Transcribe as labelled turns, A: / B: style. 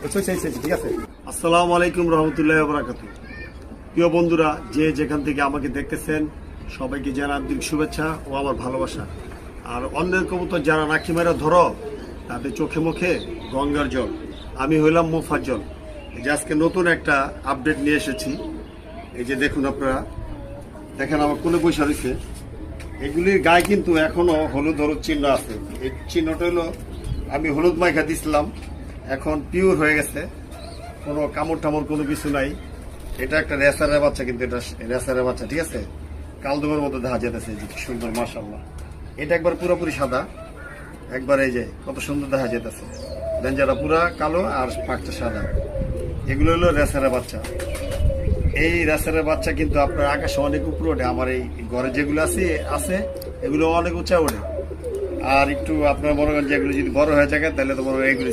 A: ঠিক আছে। আসসালামু আলাইকুম রহমতুল্লাহি ওয়া বারাকাতুহু। প্রিয় বন্ধুরা, যে যেখান থেকে আমাকে দেখতেছেন সবাইকে জানাই আন্তরিক শুভেচ্ছা ও আমার ভালোবাসা। আর অন্যের কবুতর যারা নাকি মেরা ধরো তাদের চোখে মুখে গঙ্গার জল। আমি হইলাম মোফাজ্জল। এই যে আজকে নতুন একটা আপডেট নিয়ে এসেছি। এই যে দেখুন, আপনারা দেখেন আমার কোলে বৈশা রয়েছে। এগুলির গায়ে কিন্তু এখনো হলুদ হলুদ চিহ্ন আছে। এই চিহ্নটা হলো আমি হলুদ মাইখা দিছিলাম, এখন পিওর হয়ে গেছে, কোনো কামড় টামড় কোনো কিছু নাই। এটা একটা রেসারের বাচ্চা, কিন্তু এটা রেসারের বাচ্চা, ঠিক আছে। কালদমের মতো দেখা যেতেছে, যে কি সুন্দর, মাশাআল্লাহ। এটা একবার পুরোপুরি সাদা, একবার এই যে কত সুন্দর দেখা যেতেছে। ডেঞ্জারটা পুরা কালো আর পাকটা সাদা। এগুলো হলো রেসারের বাচ্চা। এই রেসারের বাচ্চা কিন্তু আপনার আকাশে অনেক উপরে ওঠে। আমার এই ঘরে যেগুলো আছে এগুলো অনেক উঁচা ওঠে। আর একটু আপনার মনে করেন যেগুলো যদি বড় হয়ে থাকে তাহলে তো বড় এগুলি